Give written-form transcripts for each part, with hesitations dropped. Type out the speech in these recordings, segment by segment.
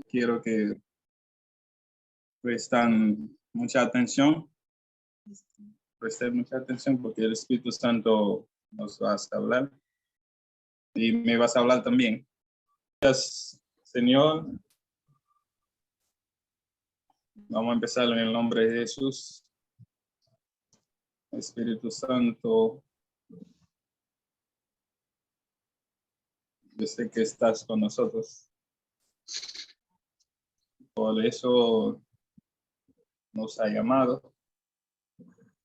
quiero que presten mucha atención porque el Espíritu Santo nos va a hablar y me vas a hablar también. Gracias, Señor. Vamos a empezar en el nombre de Jesús. Espíritu Santo, yo sé que estás con nosotros. Por eso nos ha llamado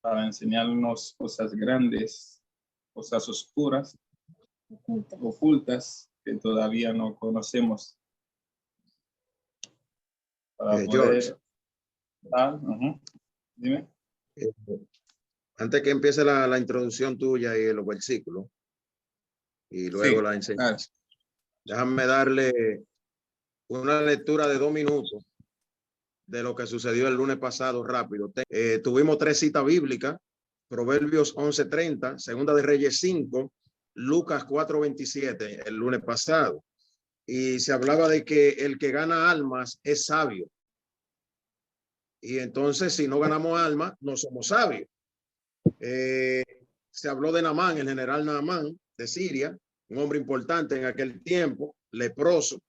para enseñarnos cosas grandes, cosas oscuras, ocultas que todavía no conocemos. Para George, dime. Antes que empiece la introducción tuya y los versículos, y luego Sí, la enseñanza, déjame darle una lectura de 2 minutos de lo que sucedió el lunes pasado rápido. Tuvimos 3 citas bíblicas: Proverbios 11:30, Segunda de Reyes 5, Lucas 4:27 el lunes pasado. Y se hablaba de que el que gana almas es sabio. Y entonces, si no ganamos almas, no somos sabios. Se habló de Naamán, el general Naamán de Siria, un hombre importante en aquel tiempo, leproso.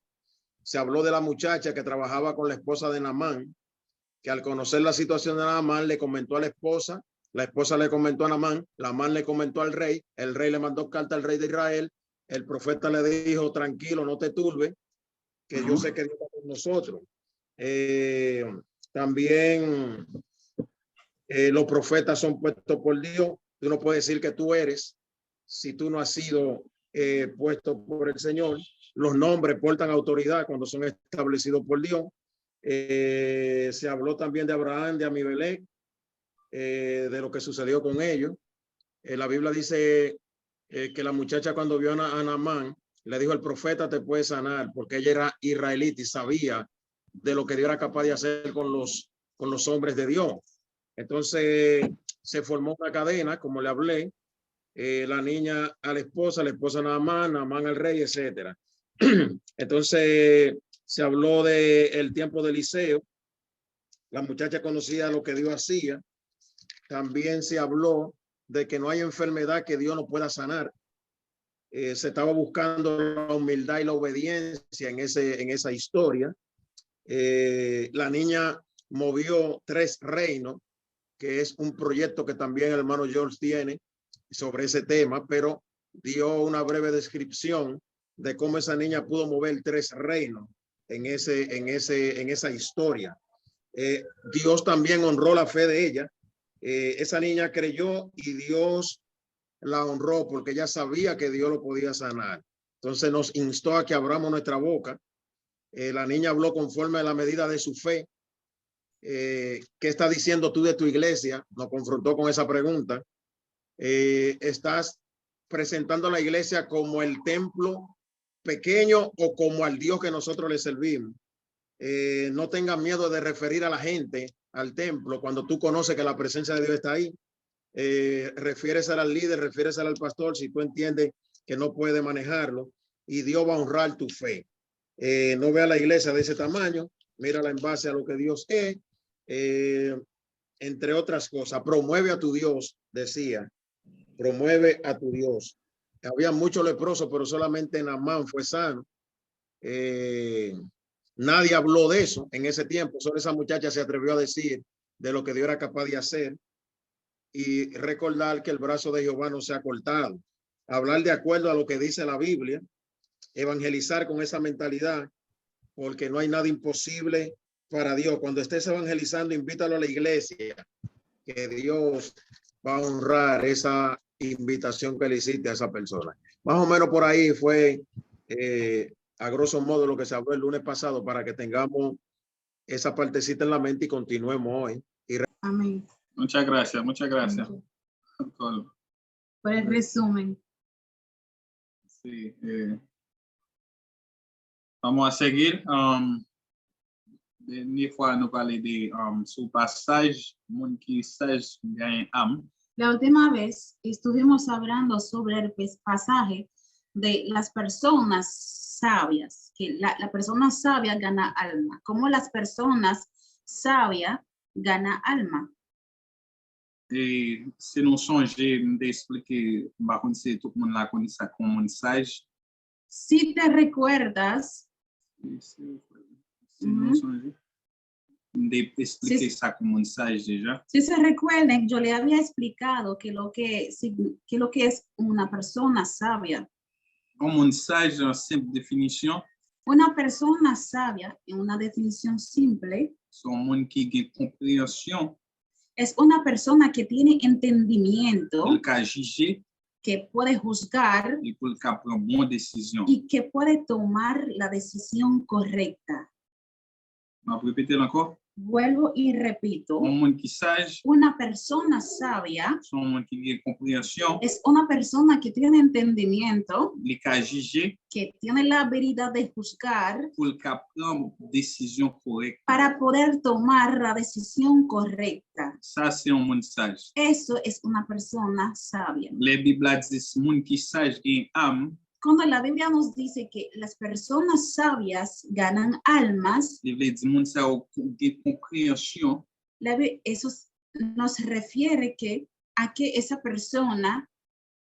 Se habló de la muchacha que trabajaba con la esposa de Naamán, que al conocer la situación de Naamán le comentó a la esposa le comentó a Naamán le comentó al rey, el rey le mandó carta al rey de Israel, el profeta le dijo: tranquilo, no te turbes, que yo sé que Dios está con nosotros. También los profetas son puestos por Dios. Tú no puedes decir que tú eres si tú no has sido puesto por el Señor. Los nombres portan autoridad cuando son establecidos por Dios. Se habló también de Abraham, de Amibelec, de lo que sucedió con ellos. La Biblia dice que la muchacha, cuando vio a Naamán, le dijo: el profeta te puede sanar, porque ella era israelita y sabía de lo que Dios era capaz de hacer con los hombres de Dios. Entonces se formó una cadena, como le hablé, la niña a la esposa a Naamán, Naamán al rey, etcétera. Entonces se habló del tiempo de Eliseo. La muchacha conocía lo que Dios hacía. También se habló de que no hay enfermedad que Dios no pueda sanar. Se estaba buscando la humildad y la obediencia en esa historia. La niña movió 3 reinos, que es un proyecto que también el hermano George tiene sobre ese tema, pero dio una breve descripción de cómo esa niña pudo mover 3 reinos en esa historia. Dios también honró la fe de ella. Esa niña creyó y Dios la honró porque ella sabía que Dios lo podía sanar. Entonces nos instó a que abramos nuestra boca. La niña habló conforme a la medida de su fe. ¿Qué estás diciendo tú de tu iglesia? Nos confrontó con esa pregunta. ¿Estás presentando a la iglesia como el templo pequeño o como al Dios que nosotros le servimos? No tengas miedo de referir a la gente al templo cuando tú conoces que la presencia de Dios está ahí. Refiéresela al líder, refiéresela al pastor si tú entiendes que no puede manejarlo, y Dios va a honrar tu fe. No vea la iglesia de ese tamaño, mírala en base a lo que Dios es. Entre otras cosas, promueve a tu Dios, decía, promueve a tu Dios. Había muchos leprosos, pero solamente Naamán fue sano. Nadie habló de eso en ese tiempo, solo esa muchacha se atrevió a decir de lo que Dios era capaz de hacer, y recordar que el brazo de Jehová no se ha cortado. Hablar de acuerdo a lo que dice la Biblia, evangelizar con esa mentalidad, porque no hay nada imposible para Dios. Cuando estés evangelizando, invítalo a la iglesia, que Dios va a honrar esa invitación que le hiciste a esa persona. Más o menos por ahí fue a grosso modo lo que se habló el lunes pasado, para que tengamos esa partecita en la mente y continuemos hoy. Amén. Muchas gracias. Por el resumen. Sí, vamos a seguir. Su pasaje, La última vez estuvimos hablando sobre el pasaje de las personas sabias, que la persona sabia gana alma. ¿Cómo las personas sabias gana alma? E se não songe, me explique, vai acontecer, todo mundo lá com isso como mensagem. Si te recuerdas, Se não songe, me explique Sí. isso como mensagem já. si se recuerden, yo le había explicado que lo que es una persona sabia. Uma mensagem, uma simples definição, Una persona sabia, en una definición simple, são mundo que tem compreensão, es una persona que tiene entendimiento, ele quer agir que puede juzgar e ele quer prendre boa decisão. y que puede tomar la decisión correcta. Vamos repetir encore? Vuelvo y repito, Mundo que sage, una persona sabia são mundo que tem compreensão, es una persona que tiene entendimiento, ele quer agir que tiene la habilidad de juzgar ele quer prendre decisão correta. para poder tomar la decisión correcta. Ça, c'est uma mensagem. Eso es una persona sabia. La Bíblia diz: mundo que sage em âme, Cuando la Biblia nos dice que las personas sabias ganan almas, ele diz: mundo de compreensão, eso nos refiere a que esa persona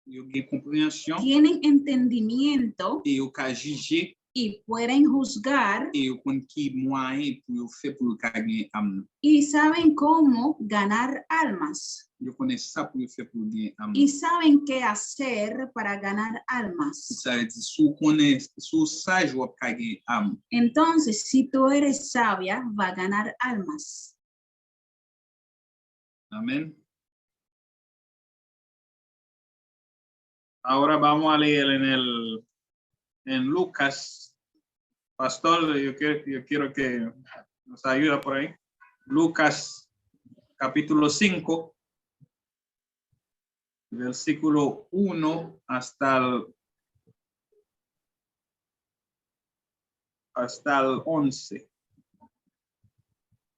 eu tenho compreensão, tiene entendimiento e eu quero agir, y pueden juzgar e eu tenho que moer para eu fazer para eu ganhar âme. y saben cómo ganar almas Eu conheço ça para eu fazer para eu ganhar âme. y saben qué hacer para ganar almas. Isso aí diz: se eu conheço, se eu sage, eu quero ganhar âme. Entonces, si tú eres sabia, va a ganar almas. Amén. Ahora vamos a leer en Lucas. Pastor, yo quiero que nos ayude por ahí. Lucas capítulo 5, versículo 1 hasta el 11.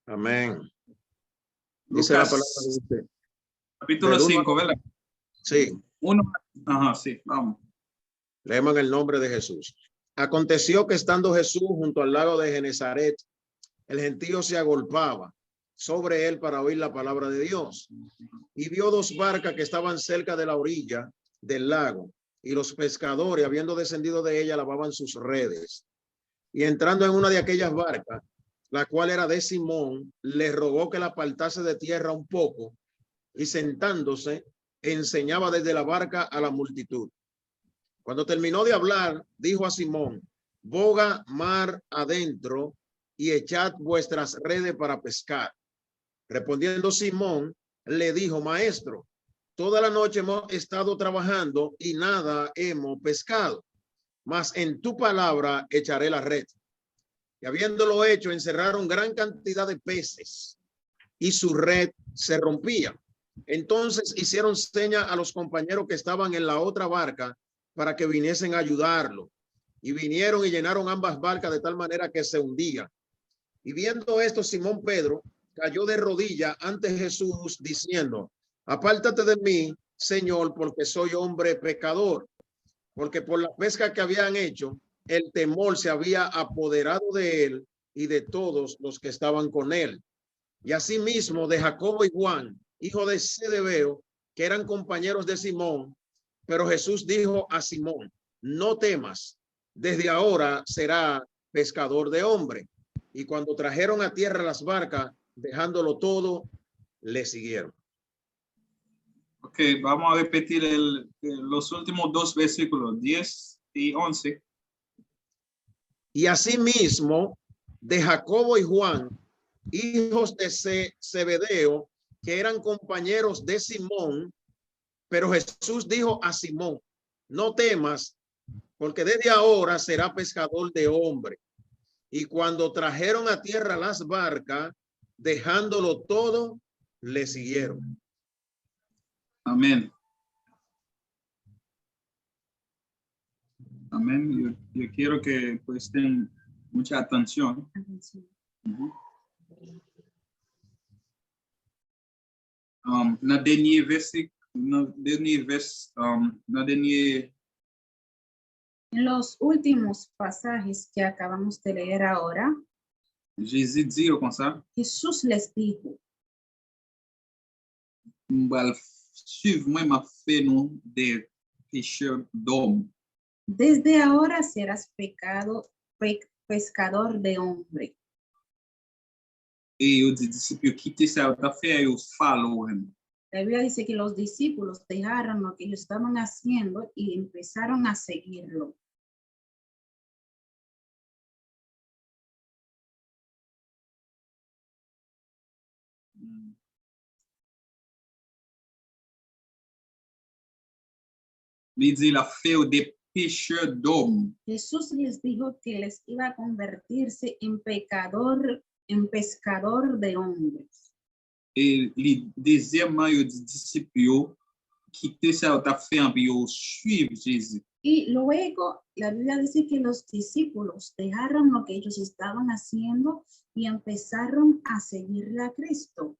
Amén. Dice la palabra de usted. Capítulo Del uno 5, ¿verdad? Sí, 1. Ajá, sí, vamos. leemos en el nombre de Jesús. Aconteció que estando Jesús junto al lago de Genezaret, el gentío se agolpaba sobre él para oír la palabra de Dios. Y vio dos barcas que estaban cerca de la orilla del lago, y los pescadores, habiendo descendido de ella, lavaban sus redes. Y entrando en una de aquellas barcas, la cual era de Simón, le rogó que la apartase de tierra un poco, y sentándose, enseñaba desde la barca a la multitud. Cuando terminó de hablar, dijo a Simón: boga mar adentro y echad vuestras redes para pescar. Respondiendo Simón, le dijo: maestro, toda la noche hemos estado trabajando y nada hemos pescado, mas en tu palabra echaré la red. Y habiéndolo hecho, encerraron gran cantidad de peces y su red se rompía. Entonces hicieron seña a los compañeros que estaban en la otra barca para que viniesen a ayudarlo. Y vinieron y llenaron ambas barcas de tal manera que se hundían. Y viendo esto, Simón Pedro cayó de rodillas ante Jesús diciendo: apártate de mí, Señor, porque soy hombre pecador. Porque por la pesca que habían hecho, el temor se había apoderado de él y de todos los que estaban con él. Y asimismo de Jacobo y Juan, hijo de Zebedeo, que eran compañeros de Simón. Pero Jesús dijo a Simón: no temas, desde ahora será pescador de hombre. Y cuando trajeron a tierra las barcas, dejándolo todo, le siguieron. Ok, vamos a repetir los últimos dos versículos, 10 y 11. Y asimismo de Jacobo y Juan, hijos de Zebedeo, que eran compañeros de Simón. Pero Jesús dijo a Simón: no temas, porque desde ahora será pescador de hombre. Y cuando trajeron a tierra las barcas, dejándolo todo, le siguieron. Amén. Amén. Yo quiero que presten mucha atención. Na dernier En los últimos pasajes que acabamos de leer ahora, Jésus dit comme ça, Jesús les dijo, m'bral suivre moi m'a fait nous des pêcheurs d'hommes. desde ahora serás pescador de hombre. Et yo dit disciples quitter ça t'a fait yo follow him. La Biblia dice que los discípulos dejaron lo que ellos estaban haciendo y empezaron a seguirlo. Il dit la fait des pêcheurs d'hommes. Jesús les dijo que les iba a convertirse en pescador de hombres. Et deuxièmement yo dit disciples yo quitter ça t'a fait en yo suivre Jésus. Y luego la Biblia dice que los discípulos dejaron lo que ellos estaban haciendo y empezaron a seguirle a Cristo.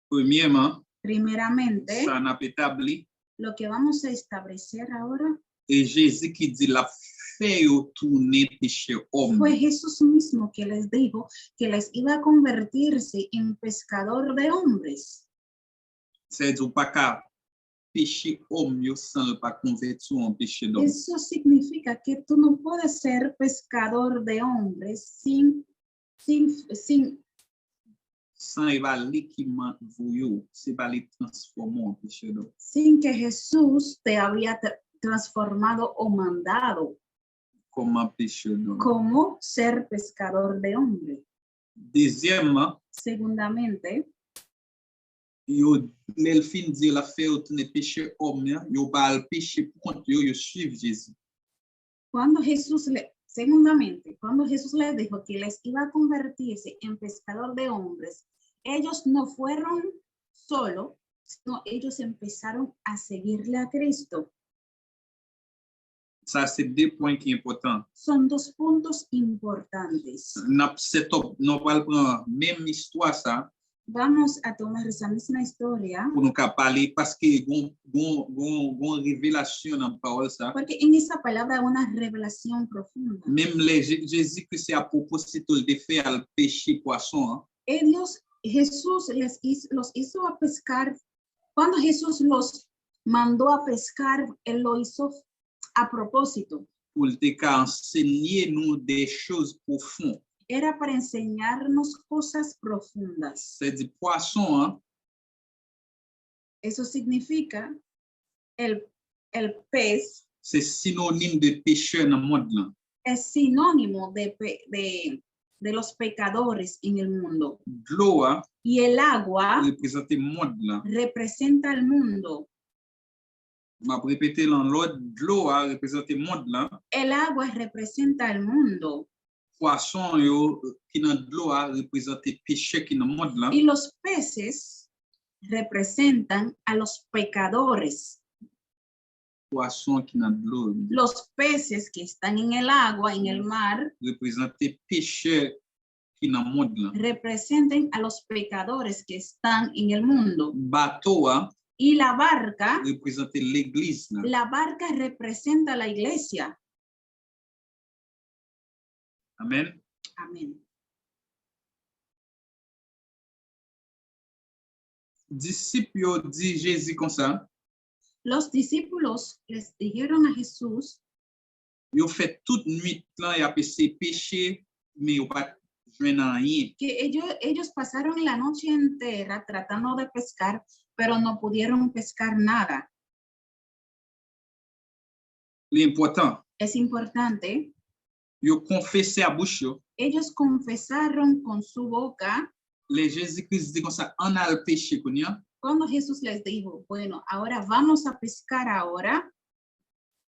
Premièrement, Primeramente, ça n'a pas établi lo que vamos a establecer ahora et Jésus qui dit la fait yo tourner pêcheur homme. fue Jesús mismo que les dijo que les iba a convertirse en pescador de hombres. C'est-à-dire pas qu'à pêcher homme yo sans pas convertir en pêcheur d'homme. Eso significa que tú no puedes ser pescador de hombres sin Sans évaluer qui m'a vous c'est pas les transformer en pêcheur d'homme. sin que Jesús te había transformado o mandado Comment pêcheur d'homme. como ser pescador de hombres. Deuxièmement, Segundamente, yo l'el fin dire la fait yo tourner pêcheur homme yo pas le pêcher pour compte yo suivre Jésus. segundamente, cuando Jesús les dijo que les iba a convertirse en pescador de hombres, ellos no fueron solo, sino ellos empezaron a seguirle a Cristo. Ça c'est deux points qui sont importants. Son dos puntos importantes. Nous va prendre même histoire ça Vamos a tomar esa misma historia pour nous parler parce que gon révélation dans parole ça. porque en esa palabra hay una revelación profunda. Même Jésus que c'est à propos si tout de fait al pêcher poisson. Jesús los hizo a pescar. Cuando Jesús los mandó a pescar, él lo hizo a propósito. Pour te enseigner nous des choses profondes. Era para enseñarnos cosas profundas. C'est du poisson. Eso significa el pez C'est synonyme de pécheur dans le monde là. es sinónimo de los pecadores en el mundo. De l'eau Y el agua représente le monde là. representa el mundo. Je vais répéter l'autre. De l'eau représente le monde là. El agua representa el mundo. Poisson yo qui dans de l'eau représente pécheur qui dans le monde là. Y los peces representan a los pecadores. Poisson qui dans de l'eau Los peces que están en el agua, en el mar, représente pécheur qui dans le monde là. representan a los pecadores que están en el mundo. Bateau Y la barca représente l'église là. La barca representa la iglesia. Amen. Amén. Disciples dit Jésus comme ça. Los discípulos les dijeron a Jesús Yo fait toute nuit là y a passé péché mais yo pas joindre rien. que ellos pasaron la noche entera tratando de pescar, pero no pudieron pescar nada. L'important Es importante, yo confessé à bouche yo. ellos confesaron con su boca Les Jésus-Christ dit comme ça on a le péché konya. cuando Jesús les dijo, bueno, ahora vamos a pescar ahora.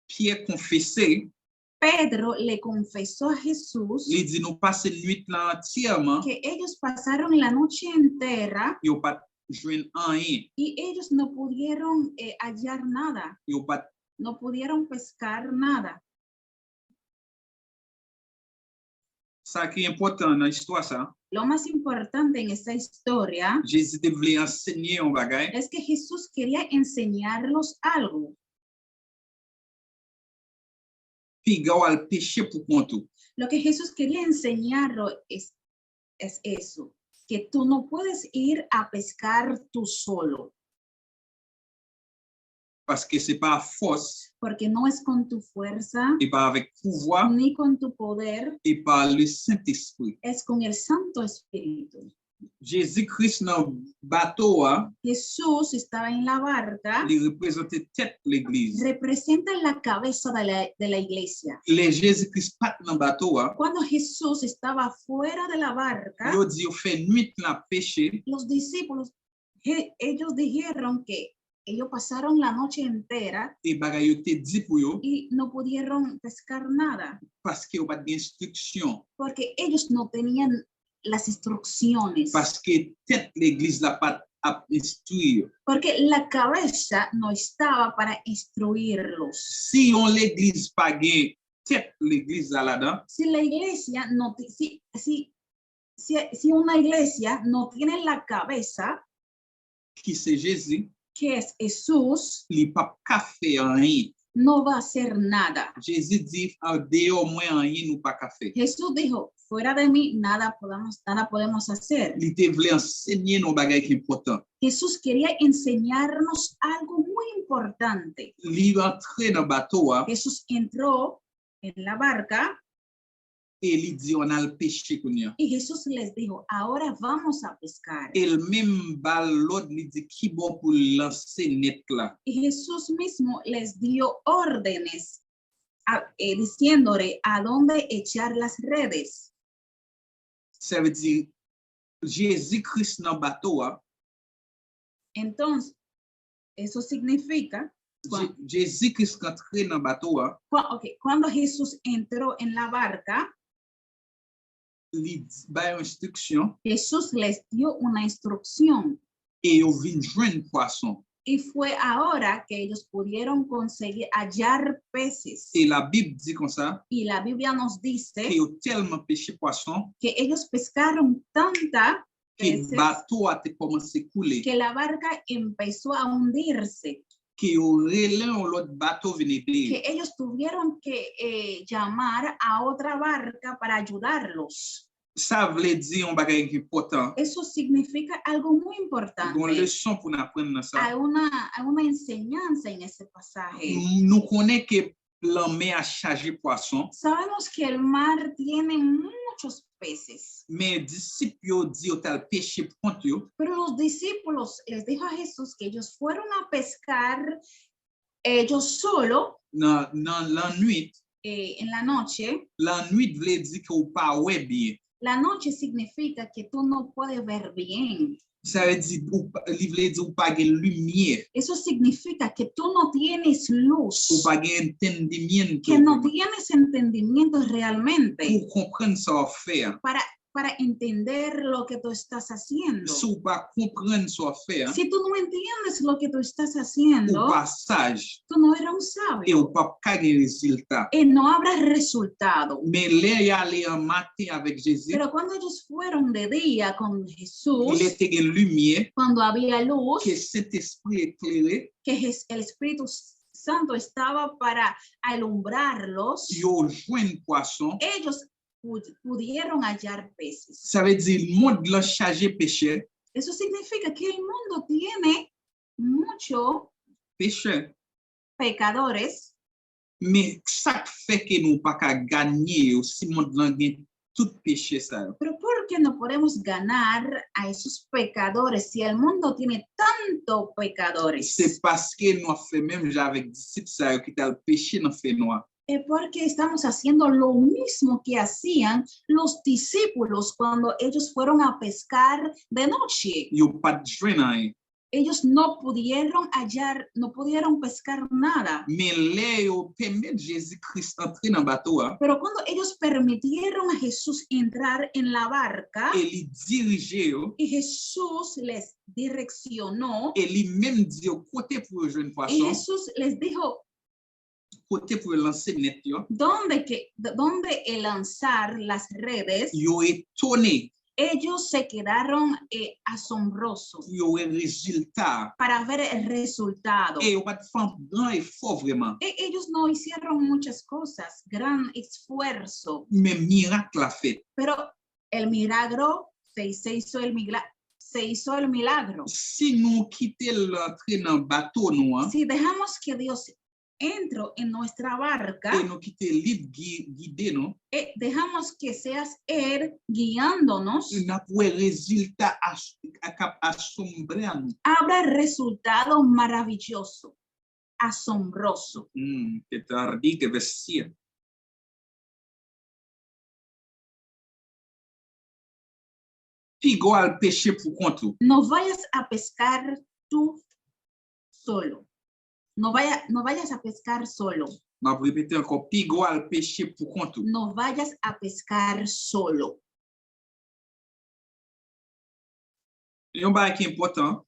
Pierre confessé, Pedro le confesó a Jesús il dit nous passer nuit là entièrement que ellos pasaron la noche entera yo pas joindre rien. y ellos no pudieron hallar nada, Yo pas no pudieron pescar nada. ça qui est important dans l'histoire ça. Lo más importante en esta historia Jésus devait enseigner un bagage. es que Jesús quería enseñarlos algo. Puis gars al pêcher pour compte. Lo que Jesús quería enseñarlo es eso, que tú no puedes ir a pescar tú solo, Parce que c'est pas force porque no es con tu fuerza et pas avec pouvoir ni con tu poder, et par le Saint-Esprit. es con el Santo Espíritu. Jésus-Christ dans bateau a, Jesús estaba en la barca, il représentait tête l'église. representa la cabeza de la iglesia. Les Jésus-Christ pas dans bateau a, Cuando Jesús estaba fuera de la barca, yo dit yo fait nuit la pêcher los discípulos, ellos dijeron que ellos pasaron la noche entera et bagay yo te dit pour yo y no pudieron pescar nada, parce que yo pas d'instruction, porque ellos no tenían las instrucciones, parce que tête l'église la pas à instruire. porque la cabeza no estaba para instruirlos. Si on l'église pas gain tête l'église là-dedans, Si la iglesia no, si una iglesia no tiene la cabeza, qui c'est Jésus, que es Jesús, il pas qu'à faire rien. no va a hacer nada. Jésus dit en dehors moi rien nous pas qu'à faire. Jesús dijo, fuera de mí nada podemos hacer. Il te voulait enseigner nos bagages qui important. Jesús quería enseñarnos algo muy importante. Il entré dans bateau a, Jesús entró en la barca et il dit on a le péché qu'on y Jesús les dijo, ahora vamos a pescar. et même bal l'autre il dit qui bon pour lancer net là. Y Jesús mismo les dio órdenes diciéndole a dónde echar las redes. Ça veut dire Jésus-Christ dans bateau a, Entonces, eso significa, Jésus-Christ entré dans bateau a, cuando Jesús entró en la barca, il ba instruction Jesús les dio una instrucción et yo vinn joindre poisson. y fue ahora que ellos pudieron conseguir hallar peces. Et la Bible dit comme ça Y la Biblia nos dice que yo tellement pêché poisson que ellos pescaron tanta que peces bateau a te commencé couler. que la barca empezó a hundirse, Que yo relais l'autre bateau venait que d'aider. ellos tuvieron que llamar a otra barca para ayudarlos. Ça veut dire un bagage important. Eso significa algo muy Une importante. leçon pour nous apprendre dans ça. Hay una enseñanza en ese pasaje. Nous connaissons que la mer a chargé poisson, Sabemos que el mar tiene muchos peces, mais disciples yo dit yo tal pêché pour compte yo, pero los discípulos les dijo a Jesús que ellos fueron a pescar ellos solo dans la nuit. en la noche. La nuit veut dire que ou pas ouais bien. La noche significa que tú no puedes ver bien. Ça veut dire ou veut dire ou pas de lumière, Eso significa que tú no tienes luz, ou pas de entendimiento que no tienes entendimiento realmente pour comprendre ça à faire. para entender lo que tú estás haciendo. Si ou pas comprendre ça à faire, Si tú no entiendes lo que tú estás ou haciendo, pas sage tú no eres un et sabio ou pas gagner résultat. y no habrá resultado. Mais là y aller en matin avec Jésus, Pero cuando ellos fueron de día con Jesús, il était une lumière cuando había luz, que Saint-Esprit éclairé, que el Espíritu Santo estaba para alumbrarlos, yo joint poisson. ellos pudieron hallar peces. Ça veut dire le monde l'a chargé péché, Eso significa que el mundo tiene muchos péché. pecadores, Mais ça fait que nous pas qu'à gagner si le monde l'a gagné tout péché ça. pero ¿por qué no podemos ganar a esos pecadores si el mundo tiene tantos pecadores? C'est parce que nous avons fait même avec disciples ça qui t'a le péché dans fait noir. Es porque estamos haciendo lo mismo que hacían los discípulos cuando ellos fueron a pescar de noche. Yo pas de joindre. Ellos no pudieron hallar, no pudieron pescar nada. Mais là yo permet Jésus-Christ entrer dans bateau Pero cuando ellos permitieron a Jesús entrar en la barca et lui diriger yo, y Jesús les direccionó et lui même dit au côté pour joindre y poisson, Jesús les dijo côté pour lancer net yo, dónde lanzar las redes, yo étonné ellos se quedaron asombrosos Pour y ait résultat. para ver el resultado. Et on va te faire un grand effort vraiment. Ellos no hicieron muchas cosas, gran esfuerzo, Mais miracle a fait. pero el milagro se hizo el milagro. Si nous quittons l'entrée dans le bateau, nous, hein, Si dejamos que Dios entre en nuestra barca, et nous quittons libre guider, nous, dejamos que seas Él guiándonos, nous avons un résultat assombrer. habrá resultado maravilloso, asombroso. Que tardi que vestir. Pigo al péché pour compte. No vayas a pescar tú solo. No vayas a pescar solo. Ma répéter encore, pigo al péché pour compte. No vayas a pescar solo. Et un bagage qui est important,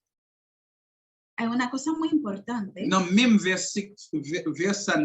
Hay una cosa muy importante. dans le même verset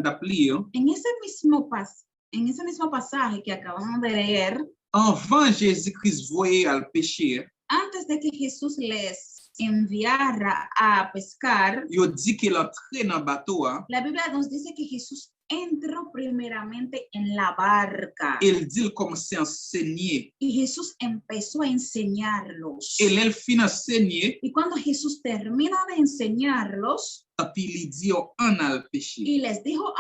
d'appli, En ese mismo pasaje que acabamos de leer, avant Jésus-Christ voyait al péché, antes de que Jesús les enviara a pescar, il dit qu'il entrait dans le bateau, la Biblia nos dice que Jesús entró primeramente en la barca il dit qu'il commençait à enseigner. y Jesús empezó a enseñarlos. Et il finit enseigner, Y cuando Jesús termina de enseñarlos puis il dit on a le péché. y les dijo,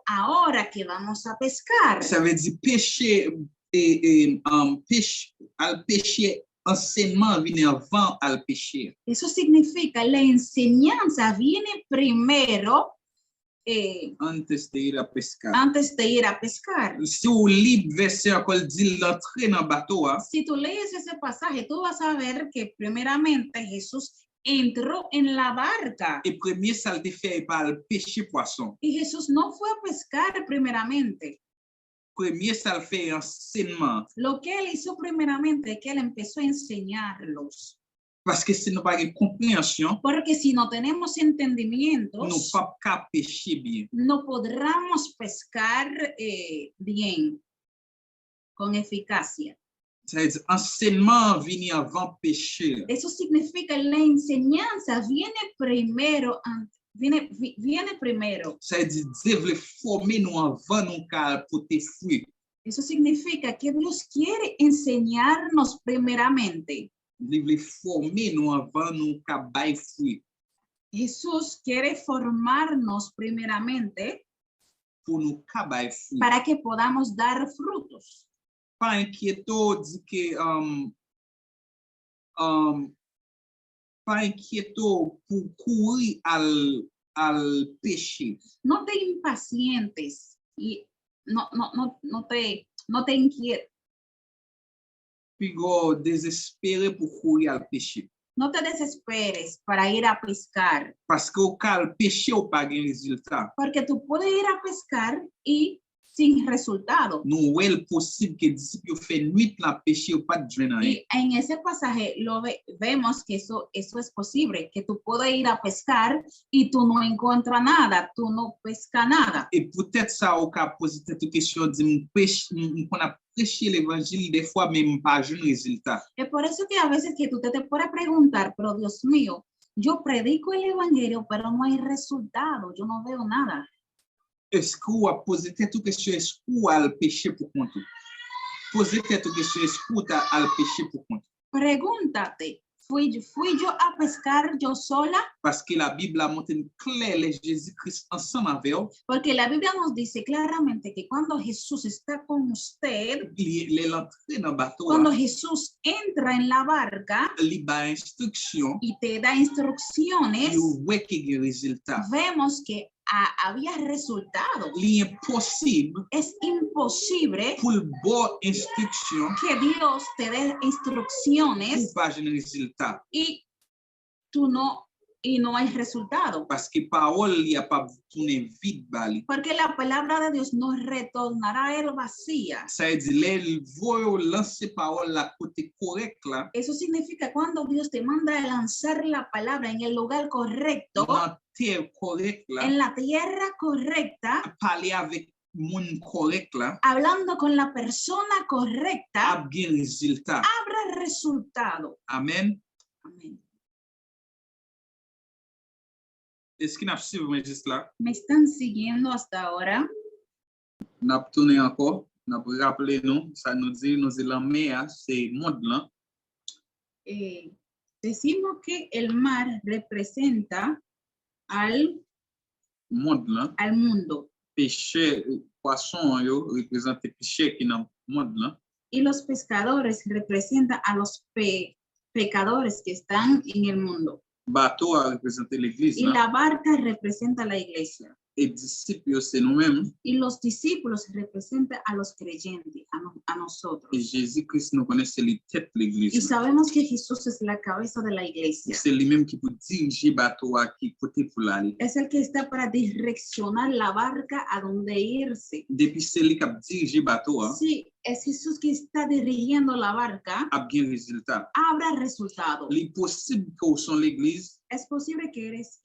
ahora que vamos a pescar, Ça veut dire péché péché, al péché, enseignement vient avant al péché. eso significa la enseñanza viene primero Antes de ir a pescar. antes de ir a pescar. Si vous lisez verset encore dit l'entrée dans le bateau, Si tú lees ese pasaje, tú vas a ver que primeramente Jesús entró en la barca et premier ça le fait par le péché poisson. y Jesús no fue a pescar primeramente. Premier ça le fait enseignement. Lo que él hizo primeramente es que él empezó a enseñarlos. Parce que si nous pas une compréhension, Porque si no tenemos entendimientos, nous pas qu'à pécher bien. no podremos pescar bien, con eficacia. Ça veut dire enseignement vient avant péché. Eso significa la enseñanza viene primero, viene primero. Ça veut dire Dieu veut former nous avant nous qu'à porter fruit. Eso significa que Dios quiere enseñarnos primeramente. Il veut former nous avant nous qu'à bailler fruit. Jesús quiere formarnos primeramente Pour nous qu'à bailler fruit. para que podamos dar frutos. Pas inquiéto dit que pas inquiéto pour courir al péché. No te impacientes y no te inquietes. Puis désespéré pour courir al péché. No te desesperes para ir a pescar, Parce que au cas le péché ou pas de résultat. porque tú puedes ir a pescar y sin resultado. Nous est possible que disciples fait nuit la péché ou pas de joindre. Y en ese pasaje vemos que eso es posible, que tú puedes ir a pescar y tú no encuentras nada, tú no pescas nada. Et peut-être ça au cas poser cette question dit qu'on a prêché l'évangile des fois même pas un résultat. Es por eso que a veces que tú te puedes preguntar, pero Dios mío, yo predico el evangelio, pero no hay resultado, yo no veo nada. Est-ce que vous a posé cette question, est-ce que vous a le péché pour compte? Posez cette question, est-ce que vous a le péché pour compte? Pregúntate, ¿fui yo a pescar yo sola? Parce que la Bible a montré clair les Jésus-Christ ensemble avec eux. Porque la Biblia nos dice claramente que cuando Jesús está con usted, L'entrée dans le bateau, cuando Jesús entra en la barca il a instruction, y te da instrucciones, il voit qu'il y a un résultat. vemos que había resultado. L'impossible Es imposible pour le bon instruction que Dios te dé instrucciones pour pas un résultat. y no hay resultado. Parce que parole il y a pas tourner vide bali. Porque la palabra de Dios no retornará a él vacía. Ça veut dire les voyons lancer parole la côté correct là. Eso significa cuando Dios te manda a lanzar la palabra en el lugar correcto, Dans terre correct là. en la tierra correcta, Parler avec moun correct la, hablando con la persona correcta, ap gen rezultat. habrá resultado. Amen. Amén. Eski nap suiv mwen jist la? ¿Me están siguiendo hasta ahora? Nap toune anko, nap rappele nou, sa nou di la mea, se mod lan, Decimos que el mar representa al mod lan, mundo peche, poisson yo, represente peche ki nan mod lan, y los pescadores representan a los pecadores que están en el mundo. bateau a represente l'eglise Y lan, la barca representa a la iglesia. e disipyo se nou men, Y los discípulos representan a los creyentes, a nosotros. e Jésus Christ nou konen se li tet Y l'eglise lan. sabemos que Jesús es la cabeza de la iglesia. Se li menm ki pou dirije bateau a ki kote pou l'ale. Es el que está para direccionar la barca a donde irse. Depi se li kap dirije bateau a, Sí, es Jesús que está dirigiendo la barca. ap gen rezultat. Habrá resultado. Li posib ko son l'eglise, Es posible que es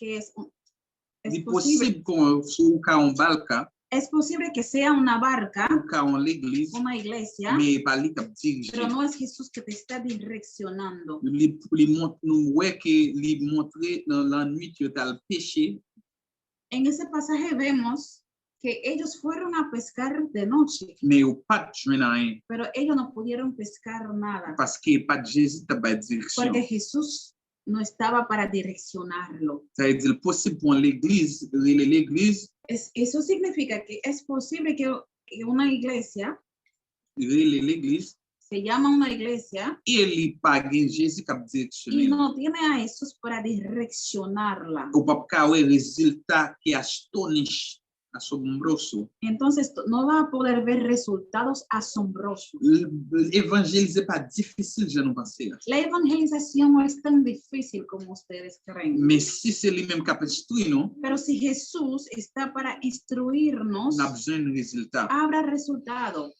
li posible, posib ko sou ka an balka, es posible que sea una barca, ou ka an l'eglise, una iglesia, me pa li kap dirije. pero no es Jesús que te está direccionando. Nou wè ke li montre nan lan nuit yo tal peche, En ese pasaje vemos que ellos fueron a pescar de noche, me yo pat jwen an, pero ellos no pudieron pescar nada paske pat Jésus ta bay direksyon. porque Jesús no estaba para direccionarlo. Sa y di posib pou an l'eglise, l'eglise, Eso significa que es posible que una iglesia, l'eglise, se llama una iglesia, e li pa gen Jésus kap y direksyonen. no tiene a Jesús para direccionarla. Ou pap ka wè rezultat ki astonish, asombroso. Entonces no va a poder ver resultados asombrosos. Evangelize pa difisil jan nou panse la. La evangelización no es tan difícil como ustedes creen. Men si se li menm kap instrui nou, Pero si Jesús está para instruirnos, nap jwen rezultat. habrá resultado.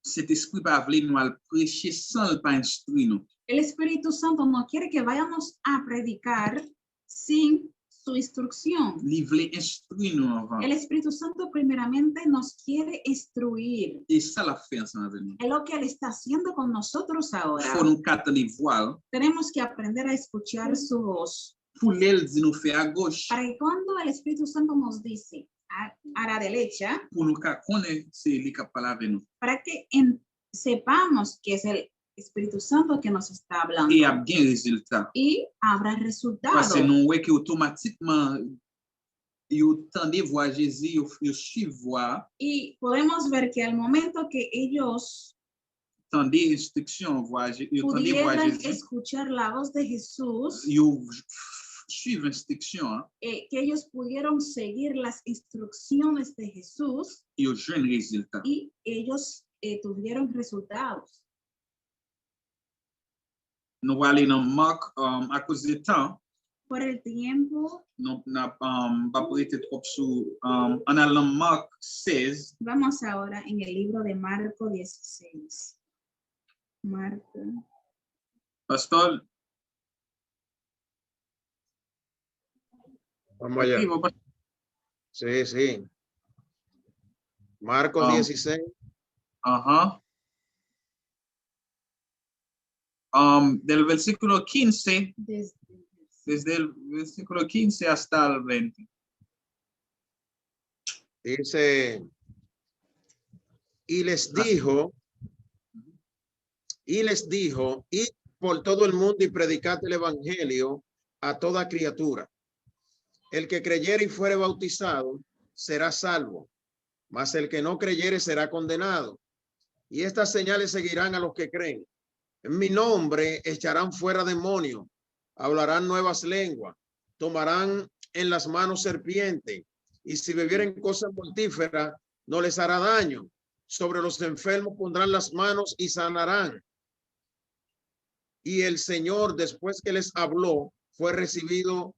Cet esprit pa vle nou al preche san l pa instrui nou. El Espíritu Santo no quiere que vayamos a predicar sin su instrucción. Li vle instrui nou avan. El Espíritu Santo primeramente nos quiere instruir. E sa la fe ansan ave nou. Es lo que Él está haciendo con nosotros ahora. Fò nou kate li voal, Tenemos que aprender a escuchar su voz. pou lèl di nou fe a goch, Para que cuando el Espíritu Santo nos dice a la derecha, pou nou ka konen se li kap pala ave nou. para que sepamos que es el Espíritu Santo que nos está hablando. E ap gen rezultat. Y habrá resultado. Pase nou wè ki otomatikman yo tende vwa Jésus, yo suiv vwa, Y podemos ver que al momento que ellos tende instruksyon vwa, yo tende vwa pudieran Jésus, escuchar la voz de Jesús, yo suiv instruksyon, que ellos pudieron seguir las instrucciones de Jesús yo jwen rezultat. y ellos tuvieron resultados. Nou wale nan Mark, a kouz de tan, Por el tiempo, nou pa prete trop sou, an al nan Mark 16, vamos ahora en el libro de Marco 16. Marco. Pastor, Vamos allá. Sí, sí. Marcos 16. ajá. Del versículo 15, desde el versículo 15 hasta el 20. Dice, y les dijo, id por todo el mundo y predicad el evangelio a toda criatura. El que creyere y fuere bautizado será salvo, mas el que no creyere será condenado. Y estas señales seguirán a los que creen. En mi nombre echarán fuera demonios, hablarán nuevas lenguas, tomarán en las manos serpiente, y si bebieren cosas mortíferas no les hará daño. Sobre los enfermos pondrán las manos y sanarán. Y el Señor, después que les habló, fue recibido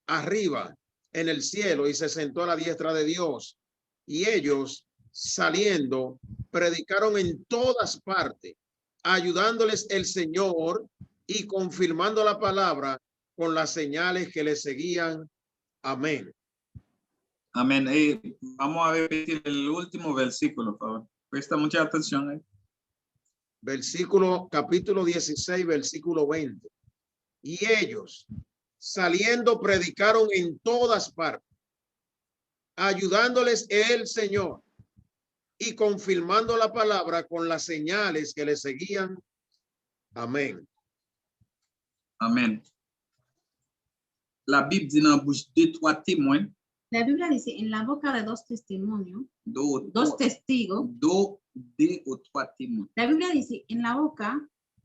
arriba en el cielo y se sentó a la diestra de Dios. Y ellos, saliendo, predicaron en todas partes, ayudándoles el Señor y confirmando la palabra con las señales que le seguían. Amén. Amén. Vamos a repetir el último versículo, por favor. Presta mucha atención ahí. Capítulo 16, versículo 20. Y ellos, saliendo, predicaron en todas partes, ayudándoles el Señor y confirmando la palabra con las señales que le seguían. Amén. Amén. La Bible dit dans la bouche de 3 témoins. La Biblia dice en la boca de dos testimonios, dos testigos. Deux ou trois témoins. La Biblia dice en la boca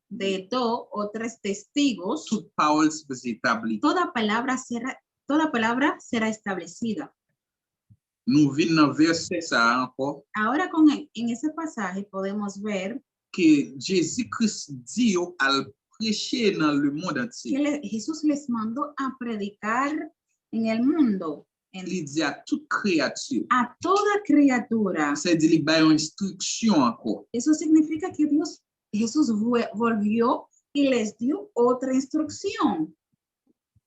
de 2 o 3 testigos, Toute parole sera établie. toda palabra será establecida. Nous venons dans verset ça encore Ahora en ese pasaje podemos ver que Jésus-Christ dit al prêcher dans le monde entier. que Jesús les mandó a predicar en el mundo, Il dit à toute créature. a toda criatura. C'est-à-dire il y a une instruction encore. Eso significa que Jesús volvió y les dio otra instrucción.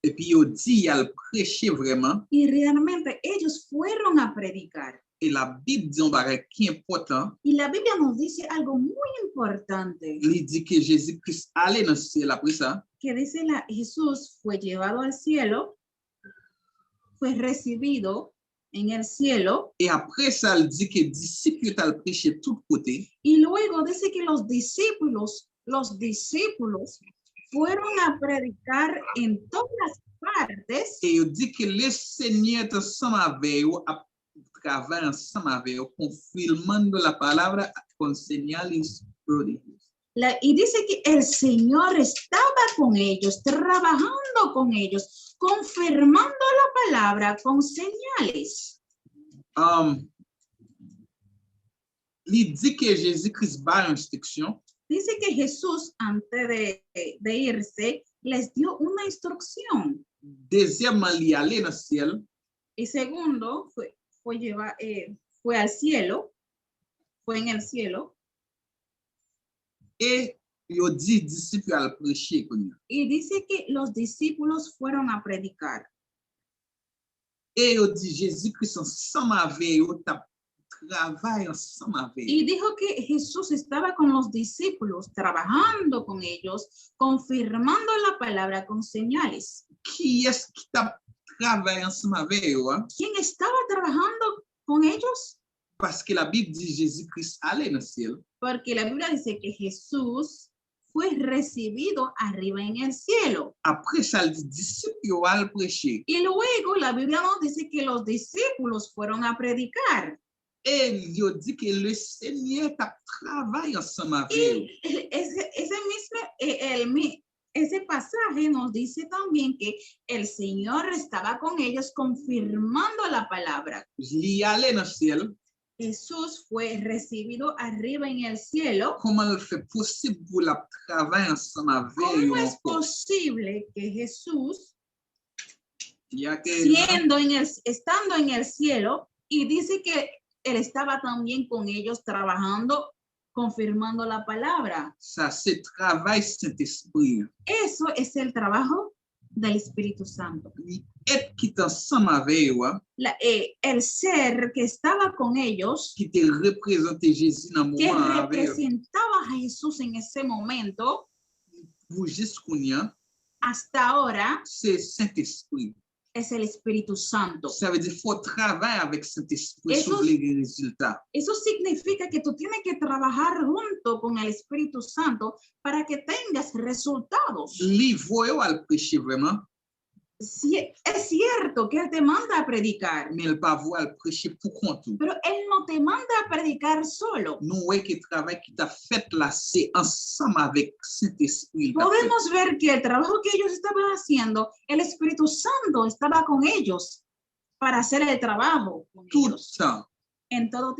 Et puis il dit al prêcher vraiment. Y realmente ellos fueron a predicar. Et la Bible dit un bagage qui est important. Y la Biblia nos dice algo muy importante. Il dit que Jésus-Christ allait dans le ciel après ça. Que dice Jesús fue llevado al cielo, fue recibido en el cielo. Et après ça, il dit que les disciples ont prêché de tous côtés. Y luego dice que los discípulos fueron a predicar en todas partes. Et il dit que le Seigneur est ensemble avec eux, a travaillé ensemble avec eux, confirmando la palabra con señales prodigios. Y dice que el Señor estaba con ellos, trabajando con ellos, confirmando la palabra con señales. Il dit que Jésus-Christ va une instruction. Dice que Jesús, antes de irse, les dio una instrucción. Deuxièmement, il allait dans le ciel. Y segundo, fue al cielo, fue en el cielo. Et il dit disciples à prêcher. Y dice que los discípulos fueron a predicar. Et il dit Jésus-Christ ensemble avec eux, travaille ensemble avec eux. Y dijo que Jesús estaba con los discípulos, trabajando con ellos, confirmando la palabra con señales. Qui est-ce qui t'a travaillé ensemble avec eux? ¿Quién estaba trabajando con ellos? Parce que la Bible dit Jésus-Christ allait dans le ciel. Porque la Biblia dice que Jesús fue recibido arriba en el cielo. Après ça, les disciples al prêcher. Y luego la Biblia nos dice que los discípulos fueron a predicar. Et il dit que le Seigneur t'a travaillé ensemble avec eux. Y ese pasaje nos dice también que el Señor estaba con ellos confirmando la palabra. Il allait dans le ciel. Jesús fue recibido arriba en el cielo. Comment c'est possible pour la travailler ensemble avec eux? ¿Cómo es posible que Jesús, Ya que estando en el cielo, y dice que él estaba también con ellos trabajando, confirmando la palabra? ça c'est travail Saint-Esprit. Eso es el trabajo del Espíritu Santo. Être qui est ensemble avec eux, El ser que estaba con ellos, qui te représente Jésus dans le que moment avec eux, representaba a Jesús en ese momento, pour jusqu'à hasta ahora, c'est Saint-Esprit. es el Espíritu Santo. Ça veut dire qu'il faut travailler avec Saint-Esprit Eso- sur les résultats. Eso significa que tú tienes que trabajar junto con el Espíritu Santo para que tengas resultados. Livre al prêcher vraiment, Sí, es cierto que Él te manda a predicar, mais il pas voir prêcher pour compte. pero Él no te manda a predicar solo. Nous voyons que le travail qui t'a fait là, c'est ensemble avec Saint-Esprit. Podemos ver que el trabajo que ellos estaban haciendo, el Espíritu Santo estaba con ellos para hacer el trabajo con Tout le ellos temps, en todo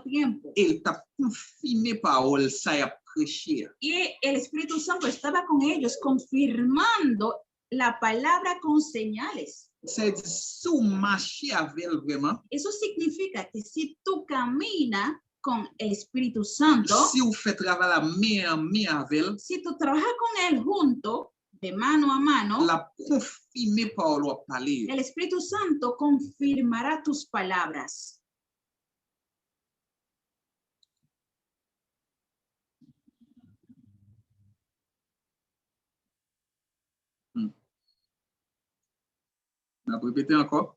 tiempo. il t'a confirmé parole, ça y a prêché. Y el Espíritu Santo estaba con ellos confirmando la palabra con señales. C'est-à-dire, si vous marchez avec elle vraiment, Eso significa que si tú caminas con el Espíritu Santo, si vous faites travail la main en main avec elle, si tú trabajas con Él junto, de mano a mano, la confirmer par leur parler. el Espíritu Santo confirmará tus palabras. On va répéter encore.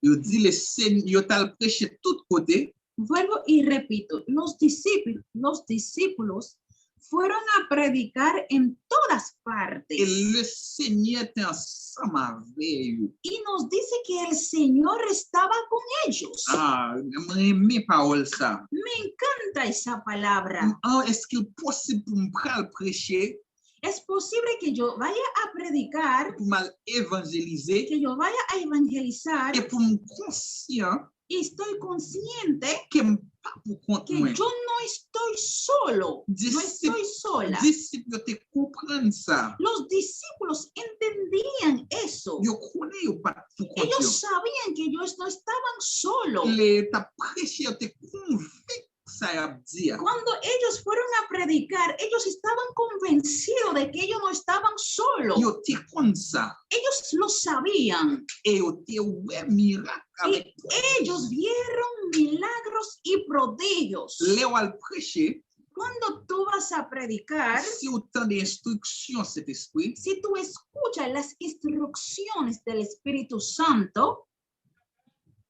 Il dit le Seigneur t'a prêché tout côté. Vuelvo y repito, los discípulos fueron a predicar en todas partes. Et le Seigneur était ensemble avec eux. Y nos dice que el Señor estaba con ellos. Ah, j'aime parole ça. Me encanta esa palabra. Ah, est-ce qu'il est possible pour me prêcher, Es posible que yo vaya a predicar, pour m'évangéliser que yo vaya a evangelizar et pour me conscient y estoy consciente que je pas pour compte que moi. yo no estoy solo, no estoy sola. Disciples te comprennent ça. Los discípulos entendían eso. Yo connais ou pas pour compte. Ellos sabían que ellos no estaban solos. Les ta prêché te convaincu ça y a dire. Cuando ellos fueron a predicar, ellos estaban convencidos de que ellos no estaban solos. Yo te comme ça Ellos lo sabían. et yo te ouais miracle avec Y ellos vieron milagros y prodigios. Léo al prêcher. Cuando tú vas a predicar, Si autant d'instructions cet esprit, si tú escuchas las instrucciones del Espíritu Santo,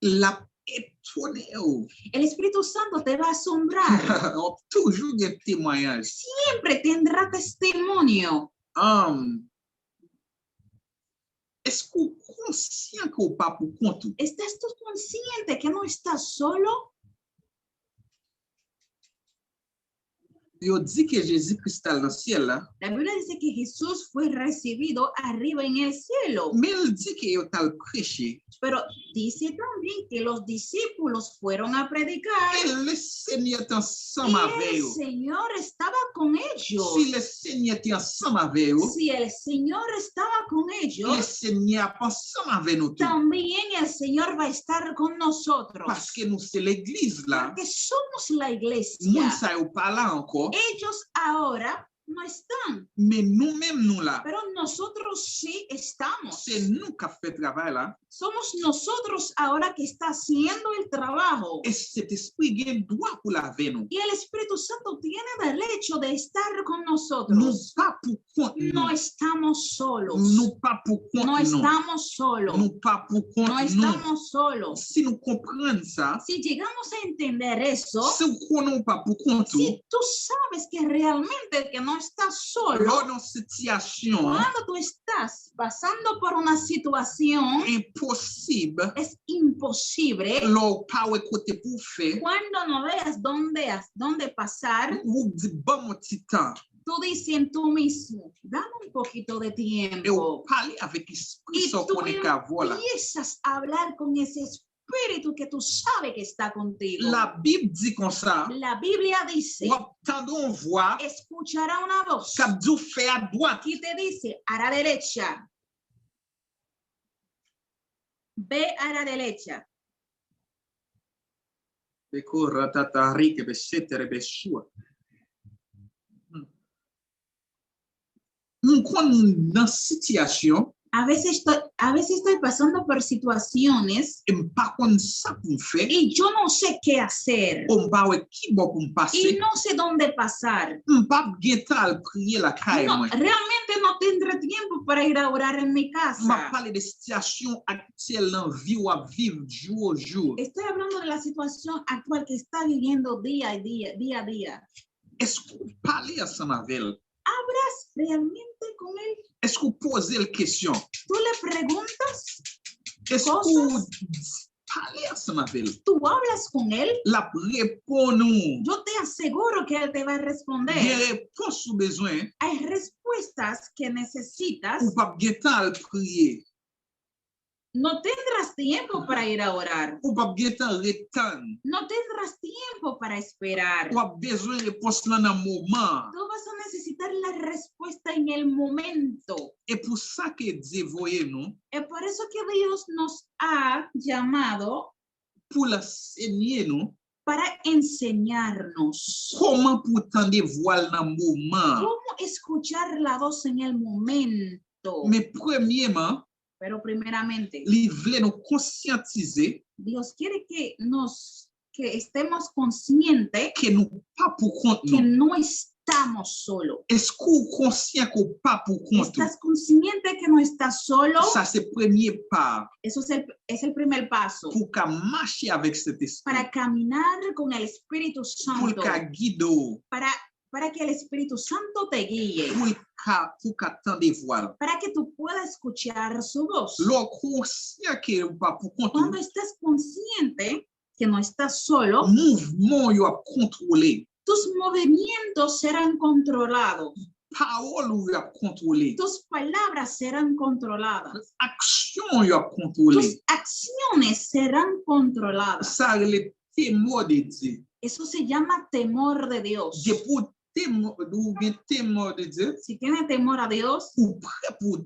la étonné. el Espíritu Santo te va a asombrar. Toujours des témoignages. Siempre tendrá testimonio. Est-ce qu'on est conscient qu'on pas pour compte? ¿Estás tú consciente que no estás solo? Yo dit que Jésus-Christ est dans le ciel là, La Biblia dice que Jesús fue recibido arriba en el cielo, mais il dit que yo t'a prêché. pero dice también que los discípulos fueron a predicar Et le Seigneur est ensemble y avec el eux. Señor estaba con ellos. Si le Seigneur est ensemble avec eux, Si el Señor estaba con le ellos, Seigneur est ensemble avec nous tous. también el Señor va a estar con nosotros. Parce que nous c'est l'église là. Porque somos la Moun iglesia. sa yo pas là encore, Ellos ahora no están, mais nous-mêmes nous là. pero nosotros sí estamos. C'est nous qui fait travail là. Somos nosotros ahora que está haciendo el trabajo. Et cet esprit gagne droit pour la vie nous. Y el Espíritu Santo tiene derecho de estar con Nous nosotros. pas pour compte No nous. estamos solos. Nous pas pour compte No nous. estamos solos. Nous pas pour No compte nous. estamos solos. Si nous comprenons ça, Si llegamos a entender eso, si nous connaissons pas pour compte nous, si tú sabes que realmente que no estás solo, lors d'une situation cuando tú estás pasando por una situación, impossible, es imposible. lors pas où côté pour faire, Cuando no veas dónde pasar, ou dit bon mon petit temps, tú dices en tú mismo, dame un poquito de et tiempo. ou parler avec l'esprit Y sans tú qu'on est qu'à voir là. empiezas a hablar con ese espíritu que tú sabes que está contigo. La Bible dit comme ça, La Biblia dice, ou attendons voix, escuchará una voz cap du fait à droite. que te dice, a la derecha. Ve a la derecha. Beko ratatari ke besetere besua. Nous connaissons dans situation, A veces estoy pasando por situaciones et pas comme ça pour faire, y yo no sé qué hacer on va ouais qui bon pour y passer, no sé dónde pasar. on pas guetter prier la caille No, moi. realmente no tendré tiempo para ir a orar en mi On va casa. parler de situation actuelle dans vie ou à vivre jour au jour. Estoy hablando de la situación actual que está viviendo día a día. Est-ce qu'on parle ensemble avec elle? ¿Hablas realmente con él? Est-ce qu'on pose la question? ¿Tú le preguntas? Est-ce qu'on parle ensemble avec elle? ¿Tú hablas con él? La réponse nous. Yo te aseguro que él te va a Des responder. réponses au besoin, Hay respuestas que necesitas. ou pas guetter prier, No tendrás tiempo para ir a orar. ou pas guetter retendre, No tendrás tiempo para esperar. ou pas besoin de réponse dans un moment. Tú vas a necesitar la respuesta en el momento. Et pour ça que Dieu voyait nous, Es por eso que Dios nos ha llamado pour l'enseigner nous, para enseñarnos comment pour tendre voile dans un moment. cómo escuchar la voz en el momento. Mais premièrement, Pero primeramente, il voulait nous conscientiser Dios quiere que estemos conscientes que nous pas pour compte que nous. no estamos solos. Est-ce qu'on est conscient qu'on pas pour compte nous? ¿Estás consciente que no estás solo? Ça, c'est le premier pas Eso es el primer paso pour qu'à marcher avec cet esprit, para caminar con el Espíritu pour Santo, qu'à guider, para que el Espíritu Santo te guíe, pour qu'à t'entendre voix. para que tú puedas escuchar su voz. L'on conscient que ou pas pour compte Cuando nous, estás consciente que no estás solo, mouvement yo a contrôler, tus movimientos serán controlados, parole yo a contrôler, tus palabras serán controladas, action yo a contrôler. tus acciones serán controladas. Ça le témoin de Dieu. Eso se llama temor de Dios. Dieu pour témoin ou bien témoin de Dieu, Si tienes temor a Dios, ou prêt pour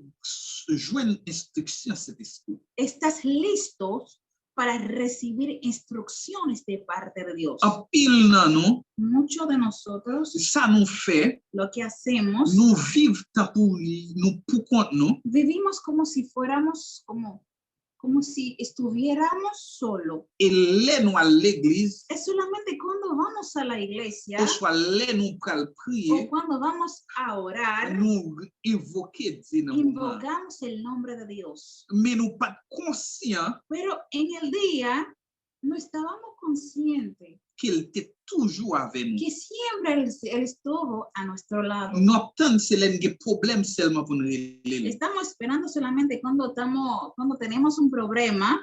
joindre instruction à cet esprit. estás listos para recibir instrucciones de parte de Dios. En pile nan nous, Muchos de nosotros ça nous fait, lo que hacemos, nous vivons tant pour nous pour compte nous, vivimos como si fuéramos, como si estuviéramos solo. et là nous à l'église, Es solamente cuando vamos a la iglesia ou soit là nous pral o prier, cuando vamos a orar, nous évoquer Dieu dans le moment. invocamos el nombre de Dios. Mais nous pas conscients Pero en el día no estábamos conscientes qu'il était toujours avec nous. que siempre él estuvo a nuestro lado. Nous attendons c'est là des problèmes seulement pour nous régler, Estamos esperando solamente cuando tenemos un problema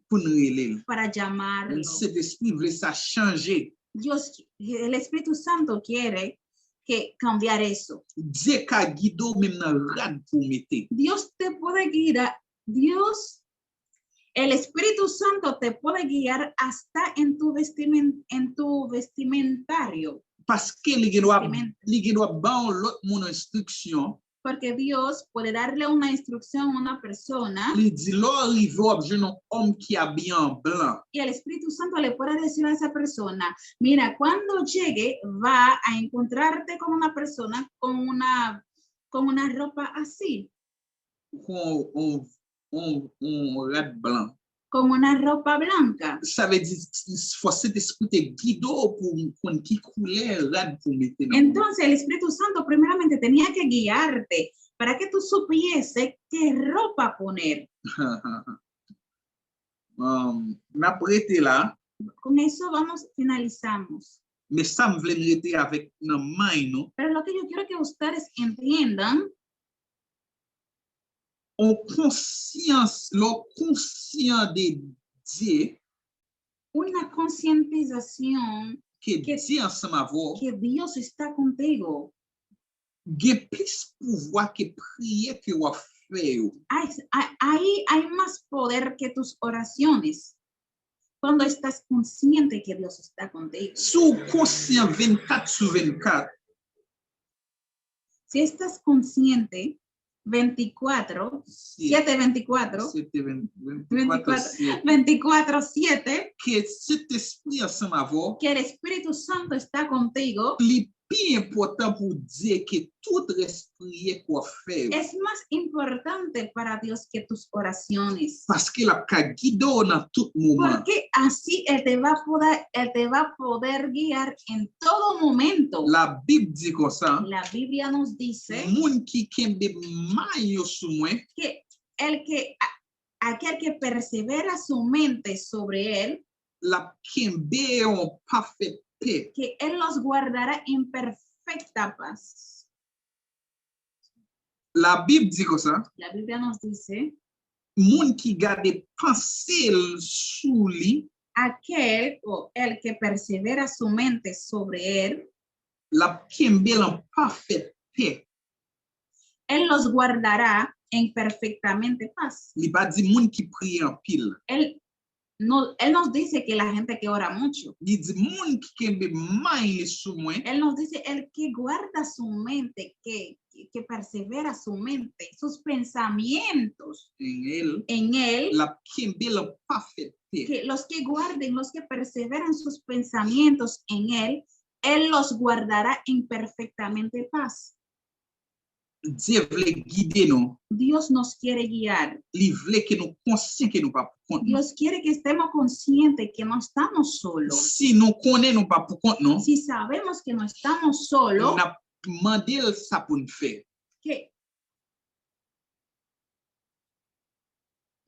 pour nous régler. para llamarlo. Cet esprit voulait ça changer. Dios, el Espíritu Santo quiere que cambiar eso. Dieu ka guido même dans rad pour mettre. Dios te puede guiar, el Espíritu Santo te puede guiar hasta en tu vestimentario, Parce que li doit ban l'autre mon instruction. porque Dios puede darle una instrucción a una persona Il dit là arrive objet un homme qui habillé en blanc. y el Espíritu Santo le puede decir a esa persona, mira, cuando llegue va a encontrarte con una persona con una ropa así, On rad blanc. con una ropa blanca. Ça veut dire faut cet esprit te guido pour qui couleur rad pour mettre. Entonces el Espíritu Santo primeramente tenía que guiarte para que tú supiese qué ropa poner. N'a prêté là, Con eso finalizamos. mais ça me voulait rester avec nan main non. Pero lo que yo quiero que ustedes entiendan, On conscience, lo conscient de Dieu una concientización que Que- Dieu ensemble avec que Dios está contigo. gen plus pouvoir que prier que ou faire. Ahí hay más poder que tus oraciones. Cuando estás consciente que Dios está contigo. Sous conscient 24/24, Si estás consciente 24, 7:24, c'était 24/7, 24/7, que cet esprit ensemble avec que el Espíritu Santo está contigo, li plus important pour Dieu que tout esprit qu'on fait. es más importante para Dios que tus oraciones. Parce que la ka guido dans tout moment. Porque así Él te va a poder guiar en todo momento. La Bible dit comme ça, La Biblia nos dice moun qui kembe mayo sous moi, que aquel que persevera su mente sobre Él, la kembe en parfait paix. que Él los guardará en perfecta paz. La Bible dit comme ça, La Biblia nos dice, moun qui garde pensée sous lui, aquel o el que persevera su mente sobre Él, la kembe en parfait paix. Él los guardará en perfectamente paz. Li pas dit moun qui prie en pile. Él nos dice que la gente que ora mucho. Li dit moun qui kembe mayo sous moi, Él nos dice el que guarda su mente, que persevera su mente, sus pensamientos en Él, la kembe en parfait paix. que los que guarden, los que perseveran sus pensamientos en Él los guardará en perfectamente paz. Dieu vle guider nous. Dios nos quiere guiar. Il vle que nous conscients que nous pas pour compte nous. Dios quiere que estemos conscientes que no estamos solos. Si nous connaissons nous pas pour compte nous, Si sabemos que no estamos on solos, a demandé ça pour nous faire. que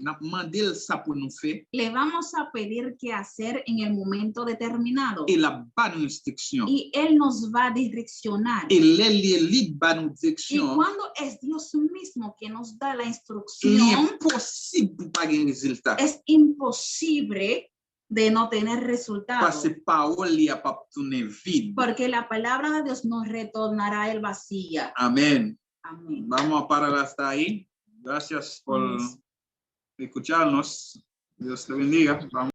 On a demandé ça pour nous faire le vamos a pedir qué hacer en el momento determinado. et la bonne instruction. Y Él nos va a direccionar. Et les lead bonne Y direction, cuando es Dios mismo que nos da la il est instrucción, impossible pour pas gagner résultat. es imposible de no tener Parce resultados. que parole il a pas tourner vide. Porque la palabra de Dios nos retornará el vacía. Amén. Amén. Vamos a parar hasta ahí. Gracias por Vamos. escucharnos. Dios te bendiga. Vamos.